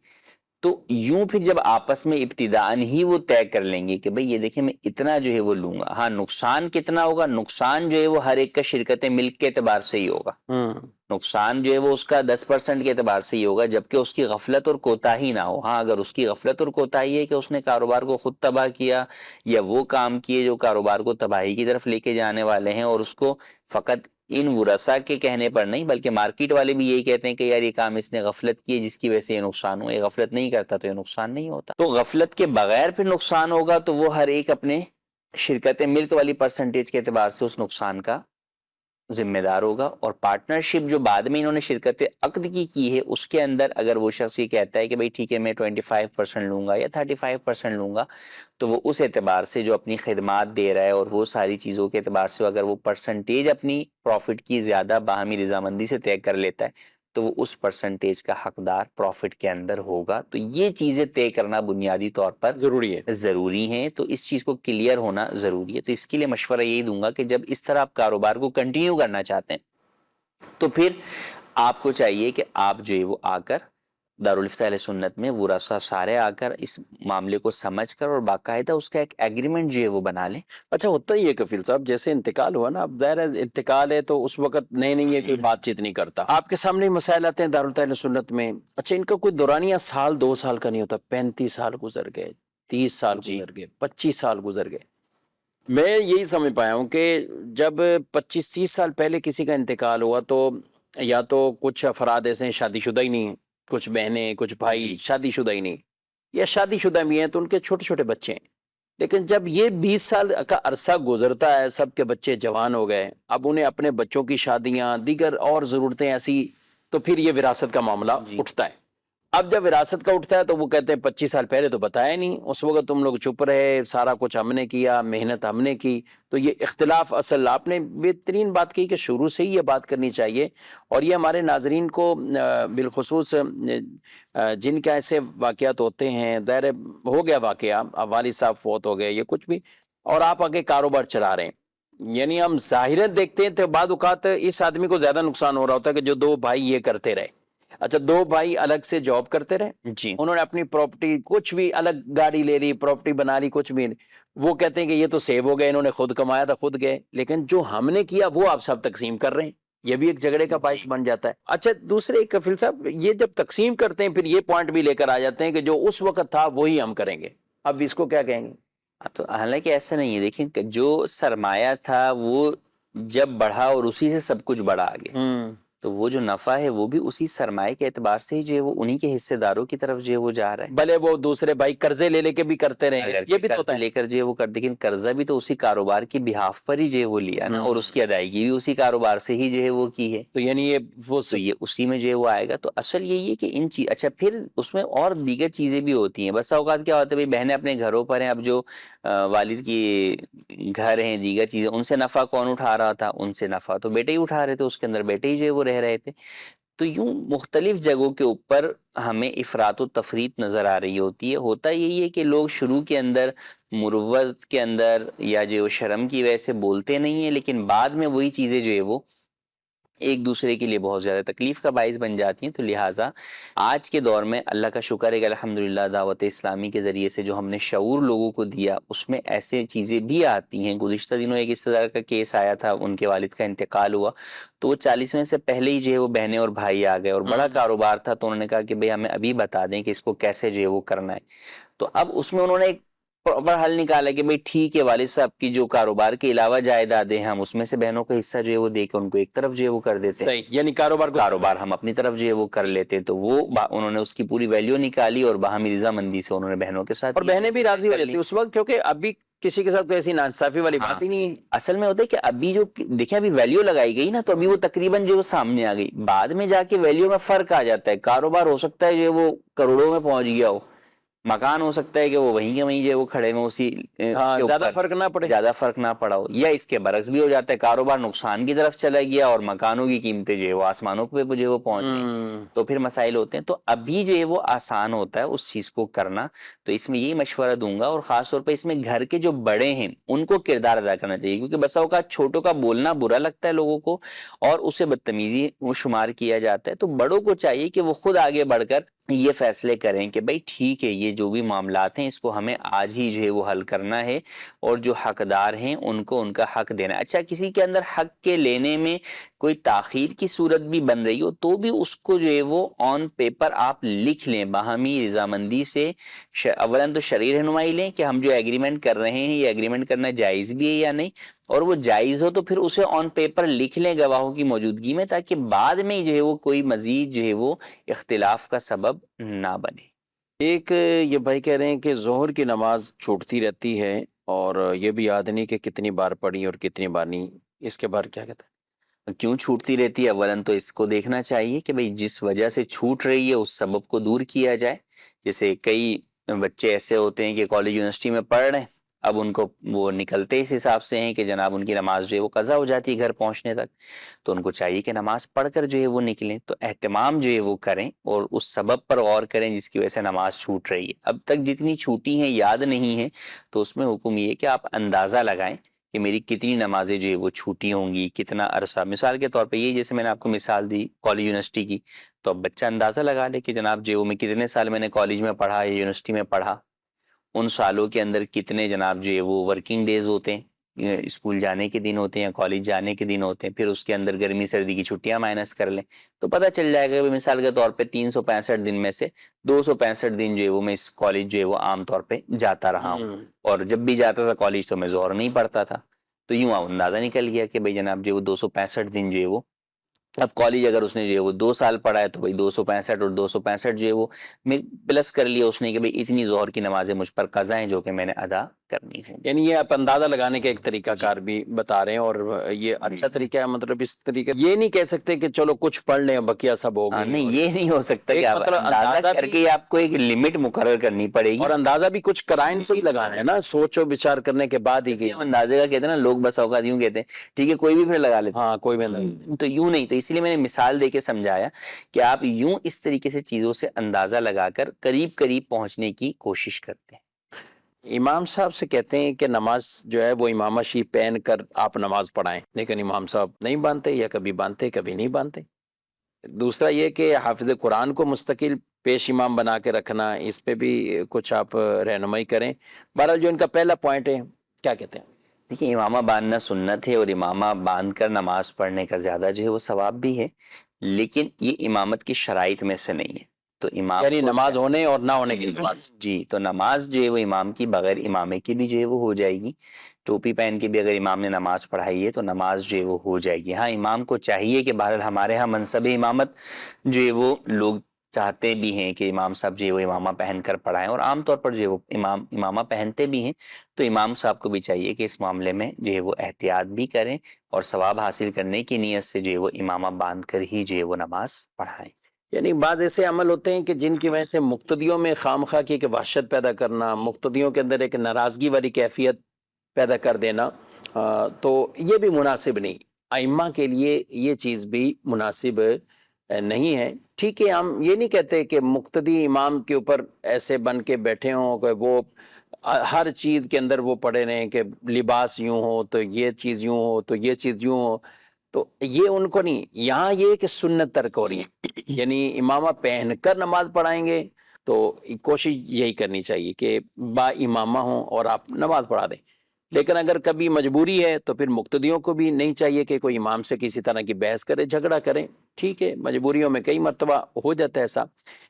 تو یوں پھر جب آپس میں ابتداءً ہی وہ طے کر لیں گے کہ بھئی یہ دیکھیں میں اتنا جو ہے وہ لوں گا. ہاں نقصان کتنا ہوگا، نقصان جو ہے وہ ہر ایک کا شرکت ملک کے اعتبار سے ہی ہوگا، نقصان جو ہے وہ اس کا 10% کے اعتبار سے ہی ہوگا، جبکہ اس کی غفلت اور کوتاہی نہ ہو. ہاں اگر اس کی غفلت اور کوتاہی ہے کہ اس نے کاروبار کو خود تباہ کیا یا وہ کام کیے جو کاروبار کو تباہی کی طرف لے کے جانے والے ہیں، اور اس کو فقط ان ورثاء کے کہنے پر نہیں بلکہ مارکیٹ والے بھی یہی کہتے ہیں کہ یار یہ کام اس نے غفلت کی ہے جس کی وجہ سے یہ نقصان ہوا، یہ غفلت نہیں کرتا تو یہ نقصان نہیں ہوتا. تو غفلت کے بغیر پھر نقصان ہوگا تو وہ ہر ایک اپنے شرکت ملک والی پرسنٹیج کے اعتبار سے اس نقصان کا ذمہ دار ہوگا. اور پارٹنرشپ جو بعد میں انہوں نے شرکت عقد کی ہے اس کے اندر اگر وہ شخص یہ کہتا ہے کہ بھئی ٹھیک ہے میں 25% لوں گا یا 35% لوں گا، تو وہ اس اعتبار سے جو اپنی خدمات دے رہا ہے اور وہ ساری چیزوں کے اعتبار سے اگر وہ پرسنٹیج اپنی پروفٹ کی زیادہ باہمی رضامندی سے طے کر لیتا ہے تو وہ اس پرسنٹیج کا حقدار پروفٹ کے اندر ہوگا. تو یہ چیزیں طے کرنا بنیادی طور پر ضروری ہیں. تو اس چیز کو کلیئر ہونا ضروری ہے. تو اس کے لیے مشورہ یہی دوں گا کہ جب اس طرح آپ کاروبار کو کنٹینیو کرنا چاہتے ہیں تو پھر آپ کو چاہیے کہ آپ جو ہے وہ آ کر دارالفتہ اہل سنت میں ورثاء سارے آ کر اس معاملے کو سمجھ کر اور باقاعدہ اس کا ایک ایگریمنٹ جو ہے وہ بنا لیں. اچھا ہوتا ہی ہے کفیل صاحب، جیسے انتقال ہوا نا، اب ظاہر ہے انتقال ہے تو اس وقت نہیں ہے، کوئی بات چیت نہیں کرتا. آپ کے سامنے مسائل آتے ہیں دارالفتہ اہل سنت میں، اچھا ان کا کوئی دورانیہ سال 2 سال کا نہیں ہوتا، 35 سال گزر گئے، 30 سال گزر گئے، 25 سال گزر گئے. میں یہی سمجھ پایا ہوں کہ جب 25-30 سال پہلے کسی کا انتقال ہوا تو یا تو کچھ افراد ایسے ہیں شادی شدہ ہی نہیں ہیں، کچھ بہنیں کچھ بھائی شادی شدہ ہی نہیں، یا شادی شدہ بھی ہیں تو ان کے چھوٹے چھوٹے بچے ہیں. لیکن جب یہ 20 سال کا عرصہ گزرتا ہے، سب کے بچے جوان ہو گئے، اب انہیں اپنے بچوں کی شادیاں دیگر اور ضرورتیں ایسی، تو پھر یہ وراثت کا معاملہ اٹھتا ہے. اب جب وراثت کا اٹھتا ہے تو وہ کہتے ہیں 25 سال پہلے تو بتایا نہیں، اس وقت تم لوگ چپ رہے، سارا کچھ ہم نے کیا، محنت ہم نے کی. تو یہ اختلاف اصل آپ نے بہترین بات کی کہ شروع سے ہی یہ بات کرنی چاہیے. اور یہ ہمارے ناظرین کو بالخصوص جن کے ایسے واقعات ہوتے ہیں، ظاہر ہو گیا واقعہ، والد صاحب فوت ہو گئے یا کچھ بھی، اور آپ آگے کاروبار چلا رہے ہیں، یعنی ہم ظاہراً دیکھتے ہیں تو بعض اوقات اس آدمی کو زیادہ نقصان ہو رہا ہوتا ہے کہ جو 2 بھائی یہ کرتے رہے. اچھا 2 بھائی الگ سے جاب کرتے رہے جی، انہوں نے اپنی پراپرٹی کچھ بھی الگ گاڑی لے لی، پراپرٹی بنا لی، کچھ بھی، وہ کہتے ہیں کہ یہ تو سیو ہو گئے، انہوں نے خود کمایا تھا خود گئے، لیکن جو ہم نے کیا وہ آپ سب تقسیم کر رہے ہیں، یہ بھی ایک جھگڑے کا باعث بن جاتا ہے. اچھا دوسرے کفیل صاحب یہ جب تقسیم کرتے ہیں پھر یہ پوائنٹ بھی لے کر آ جاتے ہیں کہ جو اس وقت تھا وہی ہم کریں گے، اب اس کو کیا کہیں گے؟ تو حالانکہ ایسا نہیں ہے. دیکھیں کہ جو سرمایہ تھا وہ جب بڑھا اور اسی سے سب کچھ بڑھا آگے، تو وہ جو نفع ہے وہ بھی اسی سرمائے کے اعتبار سے ہی جو ہے وہ انہی کے حصے داروں کی طرف جو ہے وہ جا رہا ہے. بھلے وہ دوسرے بھائی قرضے لے لے کے بھی کرتے رہے, اگر یہ بھی تو ہوتا ہے. لے کر جو ہے وہ کر, لیکن قرضہ بھی تو اسی کاروبار کی بہاف پر ہی جو ہے وہ لیا نا, اور اس کی ادائیگی بھی اسی کاروبار سے ہی جو ہے وہ کی ہے. تو یعنی یہ وہ تو یہ اسی میں جو ہے وہ آئے گا. تو اصل یہی ہے کہ ان چیز, اچھا پھر اس میں اور دیگر چیزیں بھی ہوتی ہیں. بس اوقات کیا ہوتا ہے, بھائی بہنیں اپنے گھروں پر ہیں, اب جو والد کی گھر ہیں, دیگر چیزیں, ان سے نفع کون اٹھا رہا تھا, ان سے نفع تو بیٹے ہی اٹھا رہے تھے, اس کے اندر بیٹے ہی جو ہے وہ رہ رہے تھے. تو یوں مختلف جگہوں کے اوپر ہمیں افراط و تفریط نظر آ رہی ہوتی ہے. ہوتا یہی ہے کہ لوگ شروع کے اندر مروت کے اندر یا جو شرم کی وجہ سے بولتے نہیں ہیں, لیکن بعد میں وہی چیزیں جو ہے وہ ایک دوسرے کے لیے بہت زیادہ تکلیف کا باعث بن جاتی ہیں. تو لہٰذا آج کے دور میں اللہ کا شکر ہے کہ الحمدللہ دعوت اسلامی کے ذریعے سے جو ہم نے شعور لوگوں کو دیا, اس میں ایسے چیزیں بھی آتی ہیں. گزشتہ دنوں ایک اس طرح کا کیس آیا تھا, ان کے والد کا انتقال ہوا, تو وہ 40ویں سے پہلے ہی جو ہے وہ بہنیں اور بھائی آ گئے, اور بڑا کاروبار تھا. تو انہوں نے کہا کہ بھئی ہمیں ابھی بتا دیں کہ اس کو کیسے جو ہے وہ کرنا ہے. تو اب اس میں انہوں نے ایک پراپر حل نکالا کہ بھئی ٹھیک ہے, والد صاحب کی جو کاروبار کے علاوہ جائیدادیں ہیں, ہم اس میں سے بہنوں کا حصہ جو ہے وہ دے کے ان کو ایک طرف جو ہے وہ کر دیتے ہیں. صحیح, یعنی کاروبار ہم اپنی طرف جو ہے وہ کر لیتے. تو وہ انہوں نے اس کی پوری ویلیو نکالی, اور باہمی رضامندی سے انہوں نے بہنوں کے ساتھ, اور بہنیں بھی راضی ہو جاتی اس وقت, کیونکہ ابھی کسی کے ساتھ کوئی ایسی ناانصافی والی بات ہی نہیں. اصل میں ہوتا ہے کہ ابھی جو دیکھیں ابھی ویلیو لگائی گئی نا, تو ابھی وہ تقریباً جو سامنے آ گئی. بعد میں جا کے ویلیو میں فرق آ جاتا ہے. کاروبار ہو سکتا ہے جو وہ کروڑوں میں پہنچ گیا ہو, مکان ہو سکتا ہے کہ وہ وہیں کے وہیں جو وہ کھڑے میں اسی زیادہ فرق نہ پڑا ہو, یا اس کے برعکس بھی ہو جاتا ہے, کاروبار نقصان کی طرف چلا گیا اور مکانوں کی قیمتیں جو ہے وہ آسمانوں پہ جو ہے وہ پہنچ گئی, تو پھر مسائل ہوتے ہیں. تو ابھی جو ہے وہ آسان ہوتا ہے اس چیز کو کرنا. تو اس میں یہی مشورہ دوں گا, اور خاص طور پہ اس میں گھر کے جو بڑے ہیں ان کو کردار ادا کرنا چاہیے, کیونکہ بسا اوقات چھوٹوں کا بولنا برا لگتا ہے لوگوں کو, اور اسے بدتمیزی وہ شمار کیا جاتا ہے. تو بڑوں کو چاہیے کہ وہ خود آگے بڑھ کر یہ فیصلے کریں کہ بھئی ٹھیک ہے, یہ جو بھی معاملات ہیں اس کو ہمیں آج ہی جو ہے وہ حل کرنا ہے, اور جو حقدار ہیں ان کو ان کا حق دینا ہے. اچھا کسی کے اندر حق کے لینے میں کوئی تاخیر کی صورت بھی بن رہی ہو, تو بھی اس کو جو ہے وہ آن پیپر آپ لکھ لیں باہمی رضامندی سے. اولاً تو شرعی رہنمائی لیں کہ ہم جو ایگریمنٹ کر رہے ہیں یہ ایگریمنٹ کرنا جائز بھی ہے یا نہیں, اور وہ جائز ہو تو پھر اسے آن پیپر لکھ لیں گواہوں کی موجودگی میں, تاکہ بعد میں جو ہے وہ کوئی مزید جو ہے وہ اختلاف کا سبب نہ بنے. ایک یہ بھائی کہہ رہے ہیں کہ ظہر کی نماز چھوٹتی رہتی ہے, اور یہ بھی یاد نہیں کہ کتنی بار پڑھی اور کتنی بار نہیں. اس کے بارے کیا کہتے ہیں؟ کیوں چھوٹتی رہتی ہے؟ اولاً تو اس کو دیکھنا چاہیے کہ بھئی جس وجہ سے چھوٹ رہی ہے اس سبب کو دور کیا جائے. جیسے کئی بچے ایسے ہوتے ہیں کہ کالج یونیورسٹی میں پڑھ رہے ہیں, اب ان کو وہ نکلتے اس حساب سے ہیں کہ جناب ان کی نماز جو ہے وہ قضا ہو جاتی ہے گھر پہنچنے تک, تو ان کو چاہیے کہ نماز پڑھ کر جو ہے وہ نکلیں. تو اہتمام جو ہے وہ کریں اور اس سبب پر غور کریں جس کی وجہ سے نماز چھوٹ رہی ہے. اب تک جتنی چھوٹی ہیں یاد نہیں ہیں, تو اس میں حکم یہ ہے کہ آپ اندازہ لگائیں کہ میری کتنی نمازیں جو ہے وہ چھوٹی ہوں گی, کتنا عرصہ. مثال کے طور پہ یہ جیسے میں نے آپ کو مثال دی کالج یونیورسٹی کی, تو اب بچہ اندازہ لگا لے کہ جناب جو میں کتنے سال میں نے کالج میں پڑھا یا یونیورسٹی میں پڑھا, ان سالوں کے اندر کتنے جناب جو ہے وہ ورکنگ ڈیز ہوتے ہیں, اسکول جانے کے دن ہوتے ہیں یا کالج جانے کے دن ہوتے ہیں, پھر اس کے اندر گرمی سردی کی چھٹیاں مائنس کر لیں, تو پتہ چل جائے گا کہ مثال کے طور پہ 365 دن میں سے 265 دن جو ہے وہ میں اس کالج جو ہے وہ عام طور پہ جاتا رہا ہوں, اور جب بھی جاتا تھا کالج تو میں ظہر نہیں پڑھتا تھا. تو یوں اندازہ نکل گیا کہ بھئی جناب جو ہے وہ 265 دن جو ہے وہ, اب کالج اگر اس نے جو ہے وہ 2 سال پڑھا ہے تو بھئی 265 اور 265 جو ہے وہ میں پلس کر لیا اس نے کہ بھئی اتنی ظہر کی نمازیں مجھ پر قضا ہیں جو کہ میں نے ادا کرنی ہے. یعنی یہ آپ اندازہ لگانے کا ایک طریقہ کار بھی بتا رہے ہیں, اور یہ اچھا طریقہ ہے. مطلب اس طریقے یہ نہیں کہہ سکتے کہ چلو کچھ پڑھ لیں بقیہ سب ہو گئی, نہیں یہ نہیں ہو سکتا کہ آپ مطلب اندازہ کر کے آپ کو ایک لمٹ مقرر کرنی پڑے گی, اور اندازہ بھی کچھ کرائن سے ہی لگانا ہے نا, سوچ و بچار کرنے کے بعد ہی. کہ اندازے کا کہتے ہیں نا لوگ بس اوقات یوں کہتے ہیں ٹھیک ہے کوئی بھی پھر لگا لیتے, ہاں کوئی بھی اندازہ, تو یوں نہیں. تو اسی لیے میں نے مثال دے کے سمجھایا کہ آپ یوں اس طریقے سے چیزوں سے اندازہ لگا کر قریب قریب پہنچنے کی کوشش کرتے ہیں. امام صاحب سے کہتے ہیں کہ نماز جو ہے وہ امامہ شی پہن کر آپ نماز پڑھائیں, لیکن امام صاحب نہیں باندھتے, یا کبھی باندھتے کبھی نہیں باندھتے. دوسرا یہ کہ حافظ قرآن کو مستقل پیش امام بنا کے رکھنا, اس پہ بھی کچھ آپ رہنمائی کریں. بہرحال جو ان کا پہلا پوائنٹ ہے, کیا کہتے ہیں؟ دیکھیں امامہ باندھنا سنت ہے, اور امامہ باندھ کر نماز پڑھنے کا زیادہ جو ہے وہ ثواب بھی ہے, لیکن یہ امامت کی شرائط میں سے نہیں ہے. تو امام یعنی کو نماز ہونے اور نہ ہونے کے اعتبار سے. جی تو نماز جو ہے وہ امام کی بغیر امامے کی بھی جو ہے وہ ہو جائے گی. ٹوپی پہن کے بھی اگر امام نے نماز پڑھائی ہے تو نماز جو ہے وہ ہو جائے گی. ہاں امام کو چاہیے کہ بہرحال ہمارے ہاں منصب امامت جو ہے وہ لوگ چاہتے بھی ہیں کہ امام صاحب جو ہے وہ امامہ پہن کر پڑھائیں، اور عام طور پر جو ہے وہ امامہ پہنتے بھی ہیں. تو امام صاحب کو بھی چاہیے کہ اس معاملے میں جو ہے وہ احتیاط بھی کریں اور ثواب حاصل کرنے کی نیت سے جو ہے وہ امامہ باندھ کر ہی جو ہے وہ نماز پڑھائیں. یعنی بعض ایسے عمل ہوتے ہیں کہ جن کی وجہ سے مقتدیوں میں خامخواہ کی ایک وحشت پیدا کرنا، مقتدیوں کے اندر ایک ناراضگی والی کیفیت پیدا کر دینا، تو یہ بھی مناسب نہیں. ائمہ کے لیے یہ چیز بھی مناسب نہیں ہے. ٹھیک ہے، ہم یہ نہیں کہتے کہ مقتدی امام کے اوپر ایسے بن کے بیٹھے ہوں کہ وہ ہر چیز کے اندر وہ پڑے رہیں کہ لباس یوں ہو تو یہ چیز یوں ہو تو یہ چیز یوں ہو. تو یہ ان کو نہیں، یہاں یہ کہ سنت ترک ہو رہی ہے. یعنی امامہ پہن کر نماز پڑھائیں گے تو کوشش یہی کرنی چاہیے کہ با امامہ ہوں اور آپ نماز پڑھا دیں. لیکن اگر کبھی مجبوری ہے تو پھر مقتدیوں کو بھی نہیں چاہیے کہ کوئی امام سے کسی طرح کی بحث کرے، جھگڑا کریں. ٹھیک ہے، مجبوریوں میں کئی مرتبہ ہو جاتا ہے ایسا،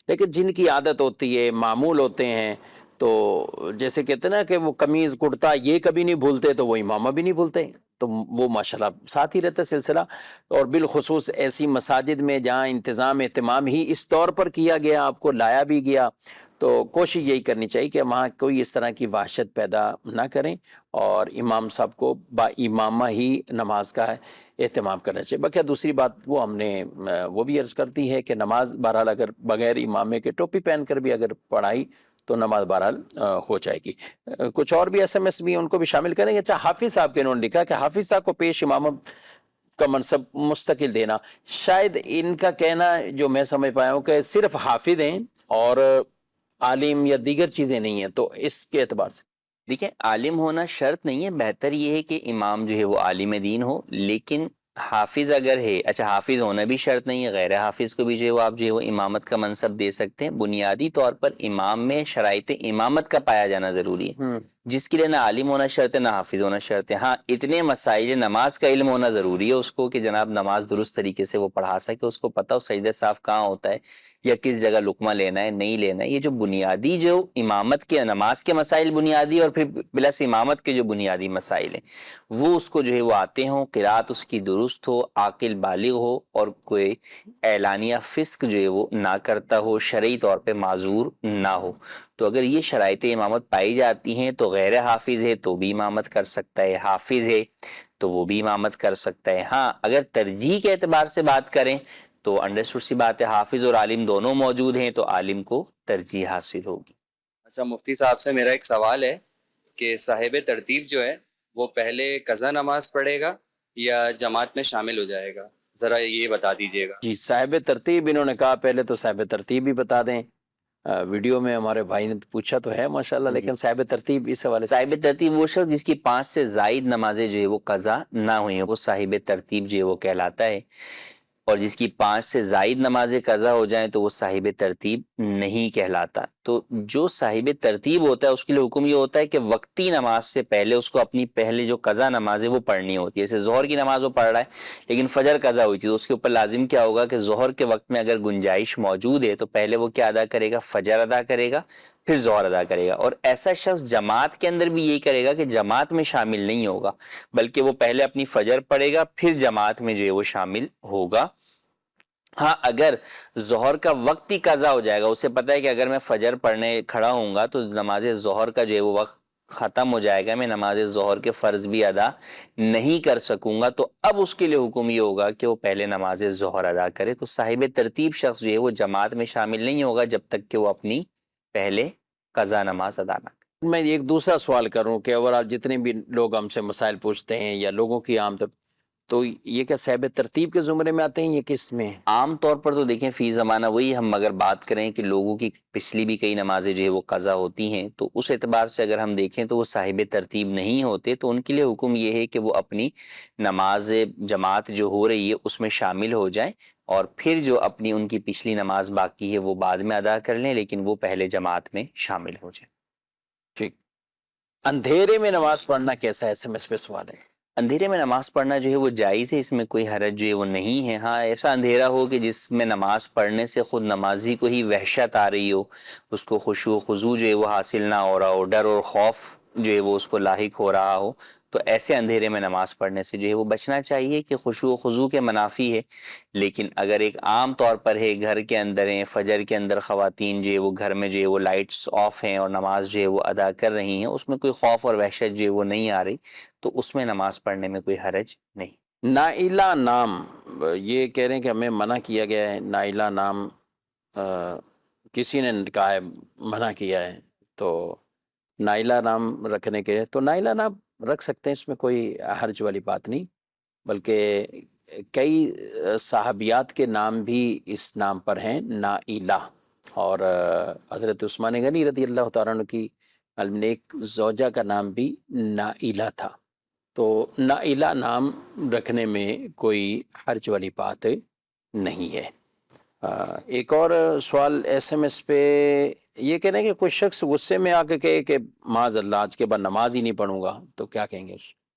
لیکن جن کی عادت ہوتی ہے، معمول ہوتے ہیں، تو جیسے کہتے ہیں نا کہ وہ قمیض کرتا یہ کبھی نہیں بھولتے تو وہ امامہ بھی نہیں بھولتے، تو وہ ماشاءاللہ ساتھ ہی رہتا سلسلہ. اور بالخصوص ایسی مساجد میں جہاں انتظام اہتمام ہی اس طور پر کیا گیا، آپ کو لایا بھی گیا، تو کوشش یہی کرنی چاہیے کہ وہاں کوئی اس طرح کی وحشت پیدا نہ کریں اور امام صاحب کو با امامہ ہی نماز کا اہتمام کرنا چاہیے. باقی دوسری بات وہ ہم نے وہ بھی عرض کرتی ہے کہ نماز بہرحال اگر بغیر امامے کے ٹوپی پہن کر بھی اگر پڑھائی تو نماز بہرحال ہو جائے گی. کچھ اور بھی SMS بھی ان کو بھی شامل کریں گے. اچھا، حافظ صاحب کے انہوں نے لکھا کہ حافظ صاحب کو پیش امامت کا منصب مستقل دینا، شاید ان کا کہنا جو میں سمجھ پایا ہوں کہ صرف حافظ ہیں اور عالم یا دیگر چیزیں نہیں ہیں، تو اس کے اعتبار سے دیکھیں عالم ہونا شرط نہیں ہے، بہتر یہ ہے کہ امام جو ہے وہ عالم دین ہو. لیکن حافظ اگر ہے، اچھا حافظ ہونا بھی شرط نہیں ہے، غیر حافظ کو بھی جو ہے وہ آپ جو ہے وہ امامت کا منصب دے سکتے ہیں. بنیادی طور پر امام میں شرائط امامت کا پایا جانا ضروری ہے، جس کے لیے نہ عالم ہونا شرط ہے نہ حافظ ہونا شرط ہے. ہاں اتنے مسائل نماز کا علم ہونا ضروری ہے اس کو کہ جناب نماز درست طریقے سے وہ پڑھا سکے، اس کو پتہ ہو سجدہ صاف کہاں ہوتا ہے یا کس جگہ لقمہ لینا ہے نہیں لینا ہے. یہ جو بنیادی جو امامت کے نماز کے مسائل بنیادی اور پھر پلس امامت کے جو بنیادی مسائل ہیں وہ اس کو جو ہے وہ آتے ہوں، قرات اس کی درست ہو، عاقل بالغ ہو اور کوئی اعلانیہ فسق جو ہے وہ نہ کرتا ہو، شرعی طور پہ معذور نہ ہو. تو اگر یہ شرائط امامت پائی جاتی ہیں تو غیر حافظ ہے تو بھی امامت کر سکتا ہے، حافظ ہے تو وہ بھی امامت کر سکتا ہے. ہاں اگر ترجیح کے اعتبار سے بات کریں تو انڈرسٹوڈ سی بات ہے، حافظ اور عالم دونوں موجود ہیں تو عالم کو ترجیح حاصل ہوگی. اچھا، مفتی صاحب سے میرا ایک سوال ہے کہ صاحب ترتیب جو ہے وہ پہلے قضا نماز پڑھے گا یا جماعت میں شامل ہو جائے گا؟ ذرا یہ بتا دیجیے گا. جی، صاحب ترتیب انہوں نے کہا پہلے تو صاحب ترتیب بھی بتا دیں. ویڈیو میں ہمارے بھائی نے پوچھا تو ہے ماشاءاللہ، لیکن صاحب ترتیب اس حوالے سے صاحب ترتیب وہ شخص جس کی 5 سے زائد نمازیں جو ہے وہ قضا نہ ہوئی ہیں، وہ صاحب ترتیب جو ہے وہ کہلاتا ہے. اور جس کی 5 سے زائد نمازیں قضا ہو جائیں تو وہ صاحب ترتیب نہیں کہلاتا. تو جو صاحب ترتیب ہوتا ہے اس کے لیے حکم یہ ہوتا ہے کہ وقتی نماز سے پہلے اس کو اپنی پہلے جو قضا نماز ہے وہ پڑھنی ہوتی ہے. جیسے ظہر کی نماز وہ پڑھ رہا ہے لیکن فجر قضا ہوئی تھی تو اس کے اوپر لازم کیا ہوگا کہ ظہر کے وقت میں اگر گنجائش موجود ہے تو پہلے وہ کیا ادا کرے گا؟ فجر ادا کرے گا، پھر ظہر ادا کرے گا. اور ایسا شخص جماعت کے اندر بھی یہی کرے گا کہ جماعت میں شامل نہیں ہوگا، بلکہ وہ پہلے اپنی فجر پڑھے گا پھر جماعت میں جو ہے وہ شامل ہوگا. ہاں اگر ظہر کا وقت ہی قضا ہو جائے گا، اسے پتہ ہے کہ اگر میں فجر پڑھنے کھڑا ہوں گا تو نماز ظہر کا جو ہے وہ وقت ختم ہو جائے گا، میں نماز ظہر کے فرض بھی ادا نہیں کر سکوں گا، تو اب اس کے لیے حکم یہ ہوگا کہ وہ پہلے نماز ظہر ادا کرے. تو صاحب ترتیب شخص جو ہے وہ جماعت میں شامل نہیں ہوگا جب تک کہ وہ اپنی پہلے قضا نماز ادا نہ کرے. میں ایک دوسرا سوال کروں کہ اوورال جتنے بھی لوگ ہم سے مسائل پوچھتے ہیں یا لوگوں کی عام طور تو یہ کیا صاحب ترتیب کے زمرے میں آتے ہیں یہ کس میں؟ عام طور پر تو دیکھیں فی زمانہ وہی ہم اگر بات کریں کہ لوگوں کی پچھلی بھی کئی نمازیں جو ہے وہ قضا ہوتی ہیں تو اس اعتبار سے اگر ہم دیکھیں تو وہ صاحب ترتیب نہیں ہوتے، تو ان کے لیے حکم یہ ہے کہ وہ اپنی نماز جماعت جو ہو رہی ہے اس میں شامل ہو جائیں اور پھر جو اپنی ان کی پچھلی نماز باقی ہے وہ بعد میں ادا کر لیں، لیکن وہ پہلے جماعت میں شامل ہو جائیں. ٹھیک. اندھیرے میں نماز پڑھنا کیسا ہے؟ SMS پہ سوال ہے. اندھیرے میں نماز پڑھنا جو ہے وہ جائز ہے، اس میں کوئی حرج جو ہے وہ نہیں ہے۔ ہاں ایسا اندھیرا ہو کہ جس میں نماز پڑھنے سے خود نمازی کو ہی وحشت آ رہی ہو، اس کو خشوع و خضوع جو ہے وہ حاصل نہ ہو رہا ہو، ڈر اور خوف جو ہے وہ اس کو لاحق ہو رہا ہو، تو ایسے اندھیرے میں نماز پڑھنے سے جو ہے وہ بچنا چاہیے کہ خشوع و خضوع کے منافی ہے۔ لیکن اگر ایک عام طور پر ہے، گھر کے اندر ہیں، فجر کے اندر خواتین جو ہے وہ گھر میں جو ہے وہ لائٹس آف ہیں اور نماز جو ہے وہ ادا کر رہی ہیں، اس میں کوئی خوف اور وحشت جو ہے وہ نہیں آ رہی، تو اس میں نماز پڑھنے میں کوئی حرج نہیں۔ نائلہ نام، یہ کہہ رہے ہیں کہ ہمیں منع کیا گیا ہے نائلہ نام، کسی نے کہا ہے منع کیا ہے، تو نائلہ نام رکھنے کے، تو نائلہ نام رکھ سکتے ہیں، اس میں کوئی حرج والی بات نہیں، بلکہ کئی صحابیات کے نام بھی اس نام پر ہیں نائلہ، اور حضرت عثمان غنی رضی اللہ تعالیٰ عنہ کی النیک زوجہ کا نام بھی نائلہ تھا، تو نائلہ نام رکھنے میں کوئی حرج والی بات نہیں ہے۔ ایک اور سوال ایس ایم ایس پہ یہ کہہ رہے ہیں کہ کوئی شخص غصے میں آ کے کہے کہ معاذ اللہ آج کے بعد نماز ہی نہیں پڑھوں گا، تو کیا کہیں گے،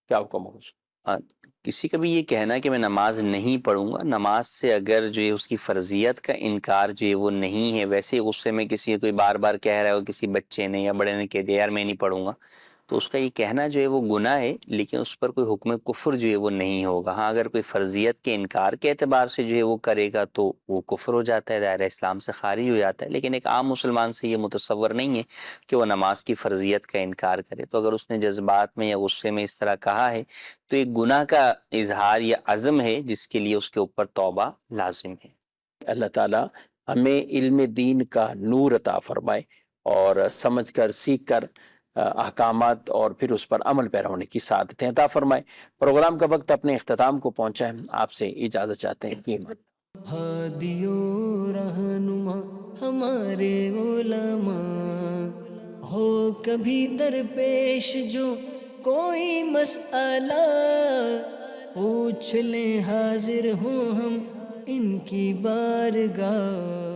کیا حکم ہوگا اس کا؟ کسی کا بھی یہ کہنا کہ میں نماز نہیں پڑھوں گا، نماز سے اگر جو ہے اس کی فرضیت کا انکار جو ہے وہ نہیں ہے، ویسے ہی غصے میں کسی کوئی بار بار کہہ رہا ہو، کسی بچے نے یا بڑے نے کہہ دیا یار میں نہیں پڑھوں گا، تو اس کا یہ کہنا جو ہے وہ گناہ ہے، لیکن اس پر کوئی حکم کفر جو ہے وہ نہیں ہوگا۔ ہاں اگر کوئی فرضیت کے انکار کے اعتبار سے جو ہے وہ کرے گا تو وہ کفر ہو جاتا ہے، دائرہ اسلام سے خارج ہو جاتا ہے، لیکن ایک عام مسلمان سے یہ متصور نہیں ہے کہ وہ نماز کی فرضیت کا انکار کرے، تو اگر اس نے جذبات میں یا غصے میں اس طرح کہا ہے تو ایک گناہ کا اظہار یا عزم ہے جس کے لیے اس کے اوپر توبہ لازم ہے۔ اللہ تعالیٰ ہمیں علم دین کا نور عطا فرمائے اور سمجھ کر سیکھ کر احکامات اور پھر اس پر عمل پیرا ہونے کی سعادتیں عطا فرمائے۔ پروگرام کا وقت اپنے اختتام کو پہنچا ہے، آپ سے اجازت چاہتے ہیں، فی امان۔ ہادی و رہنما ہمارے علماء، ہو کبھی درپیش جو کوئی مسئلہ، پوچھ لیں حاضر ہوں ہم ان کی بارگاہ۔